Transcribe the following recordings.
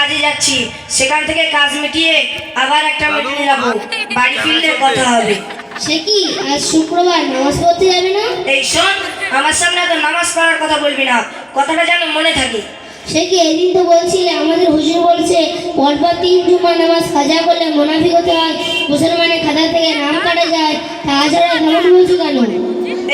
কাজে যাচ্ছি, সেখান থেকে কাজ মিটিয়ে আবার একটা মিটিংয়ে যাবো। বাড়ি ফিরলে কথা হবে। সে কি আজ শুক্রবার নামাজ পড়তে যাবে না? এই শোন, আমার সামনে তো নামাজ পড়ার কথা বলবি না, কথাটা যেন মনে থাকে। সে কি এদিন তো বলছিলে আমাদের হুজুর বলছে পরপর 3 জুমা নামাজ কাজা করলে মুনাফিক হতে হয়, মুসলমানের খাতা থেকে নাম কাটা যায়। তাছাড়া কেমন বলছো কেন?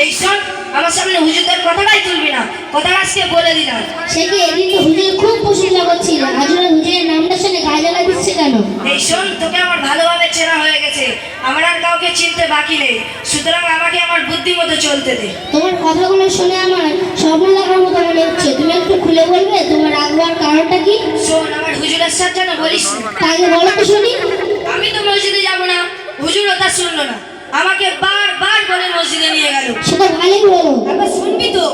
এই শোন, আমার সামনে হুজুরদের কথাটাই তুলবি না, কথাটা আজকে বলে দিলাম। সে কি এদিন তো হুজুর খুব প্রশংসা করছিল, আজ ওরা হুজুরের নামটা শুনে গায়ে জ্বালা দিচ্ছে কেন? এই শোন, তোকে আমার ভালোভাবে চেনা হয়ে গেছে, আমার আর কাউকে চিনতে বাকি নেই, সুতরাং আমাকে আমার বুদ্ধি মতো চলতে দে। তোমার কথাগুলো শুনে আমার স্বপ্ন দেখার মতো মনে হচ্ছে, তুমি একটু খুলে বলবে তোমার রাগ হওয়ার কারণটা কি? শোন, আমার হুজুরের সাথে যেন বলিস না। তাকে বলো তো শুনি। আমি তো মসজিদে যাব না, হুজুরও তা শুনলো না, আমাকে বারবার বলে মসজিদে নিয়ে গেল। সেটা ভালোই বলো। একবার শুনবি তো,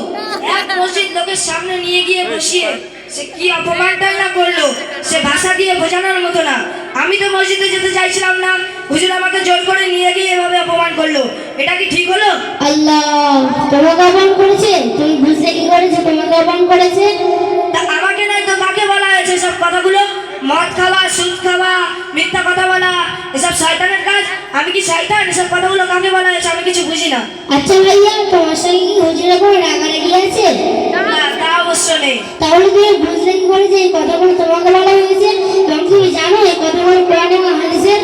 এক মসজিদ লোকের সামনে নিয়ে গিয়ে বসিয়ে সে কি অপমানটাই না করলো, সে ভাষা দিয়ে বোঝানোর মতো না। আমি তো মসজিদে যেতে চাইছিলাম না, হুজুর আমাকে জোর করে নিয়ে গিয়ে এভাবে অপমান করলো, এটা কি ঠিক হলো? আল্লাহ, তোমাকে অপমান করেছে? তুমি বুঝতে কি করেছে তোমাকে অপমান করেছে? তা আমাকে নয় তো কাকে বলা হয়েছে সব কথাগুলো? মদ খাওয়া, সুদ খাওয়া, মিথ্যা কথা বলা, এসব শয়তানের কাজ। আমি কি শয়তান? এসব কথাগুলো কাকে বলা হয়েছে আমি কিছু বুঝি না। আচ্ছা ভাইয়া, তোমার সঙ্গে কি হুজুরের কোনো রাগারাগি আছে? না, তা অবশ্য নেই। তাহলে তুমি বুঝলে কি করে যে এই কথাগুলো তোমাকে বলা হয়েছে এবং তুমি জানো এই কথাগুলো কোরআন এবং হাদিসের?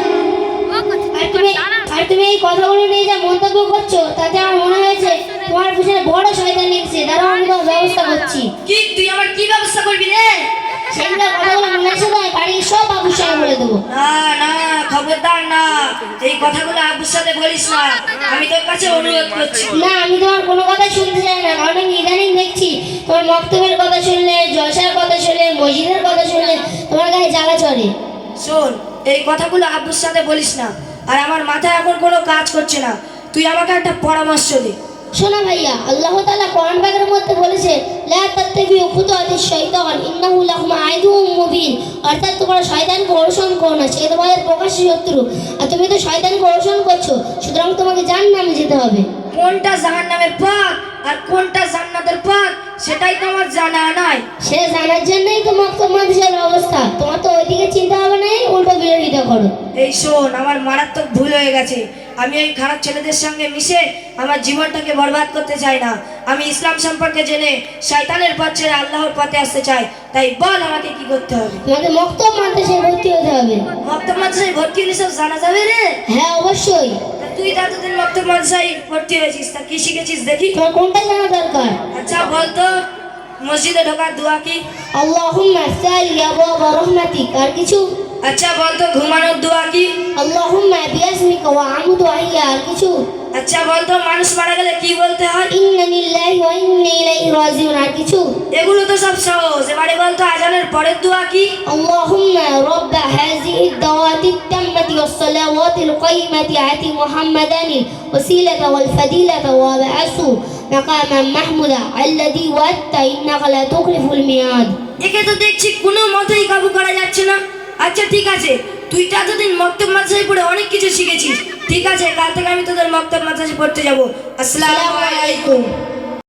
আর তুমি এই কথাগুলো নিয়ে যা মন্তব্য করছো তাতে আমার মনে হয়েছে তোমার পিছনে বড় শয়তান লিখছে। দাঁড়াও, আমি তোমার ব্যবস্থা করছি। কি তুই আমার কি ব্যবস্থা করবি রে? সেগুলো কথাগুলো মনে আসে তো বাড়ির সব আবুর সঙ্গে বলে দেবো। না না, খবরদার না, এই কথাগুলো আব্বুর সাথে বলিস না, আমি তোর কাছে অনুরোধ করছি। না, আমি তোমার কোনো কথা শুনতে চাই না, কারণ আমি ইদানিং দেখছি তোমার মক্তবের কথা শুনলে, জলসার কথা শুনলে, মসজিদের কথা শুনলে তোমার গায়ে জ্বালা চড়ে। শোন, এই কথাগুলো আব্বুর সাথে বলিস না, আর আমার মাথায় এখন কোনো কাজ করছে না, তুই আমাকে একটা পরামর্শ দে। শোনা ভাইয়া, আল্লাহ তাআলা কোরআন পাকের মধ্যে বলেছে লা তাত্তাবিউ খুতুওয়াতিশ শাইতান ইন্নাহু লাকুম আদুউম মুবিন, অর্থাৎ তোমরা শয়তানকে অনুসরণ করো না, সে তোমাদের প্রকাশ্য শত্রু। আর তুমি তো শয়তানকে অনুসরণ করছো, সুতরাং তোমাকে জাহান্নামে যেতে হবে। কোনটা জাহান্নামের পথ আর কোনটা জান্নাতের পথ সেটাই তো আমার জানা নাই। সে জানার জন্যই তো মক্তব মাদ্রাসার অবস্থা। তোমার তো ওইদিকে চিন্তা হবে না, উল্টো বিরোধিতা করো। এই শোন, আমার মারাত্মক ভুল হয়ে গেছে, আমি ওই খারাপ ছেলেদের সঙ্গে মিশে আমার জীবনটাকে বরবাদ করতে চাই না। আমি ইসলাম সম্পর্কে জেনে শয়তানের পথ ছেড়ে আল্লাহর পথে আসতে চাই। তাই বল আমাকে কি করতে হবে? তোমাকে মক্তব মাদ্রাসায় ভর্তি হতে হবে। মক্তব মাদ্রাসায় ভর্তি হলে সব জানা যাবে রে? হ্যাঁ, অবশ্যই। তা তুই এতদিন মক্তব মাদ্রাসায় ভর্তি হয়েছিস, তা কি শিখেছিস দেখি? তোমার কোনটা জানা দরকার? আচ্ছা বল তো, মসজিদে ঢোকার দোয়া কি? আল্লাহুম্মা ইফতাহি আবওয়াবা রাহমাতিক। আর কিছু? আচ্ছা বল তো, ঘুমানোর দোয়া কি? আল্লাহুম্মা বিয়াসমিকা ওয়া আমুদু আইয়া। আর কিছু? আচ্ছা বল তো, মানুষ মারা গেলে কি বলতে হয়? ইন্না লিল্লাহি ওয়া ইন্না ইলাইহি রাজিউন। আর কিছু? এগুলো তো সব সহজ, এবারে বল তো আজানের পরের দোয়া কি? আল্লাহুম্মা রাব্বা হাযিহি দাওয়াতিত তাম্মাতি ওয়াস সালাওয়াতিল কাইমাতি আতি মুহাম্মাদানিল ওয়াসিলাতা ওয়াল ফাদিলাতা ওয়া বা'সু মাকামান মাহমুদা আল্লাযী ওয়া'আদতা ইন্নাকা লা তুখলিফুল মিয়াদ। একে তো দেখছি কোনো মতেই কাবু করা যাচ্ছে না। আচ্ছা ঠিক আছে, তুই তো এতদিন মক্তব মাদ্রাসায় পড়ে অনেক কিছু শিখেছিস, ঠিক আছে, কাল থেকে আমি তোদের মক্তব মাদ্রাসায় পড়তে যাবো। আসসালামু আলাইকুম।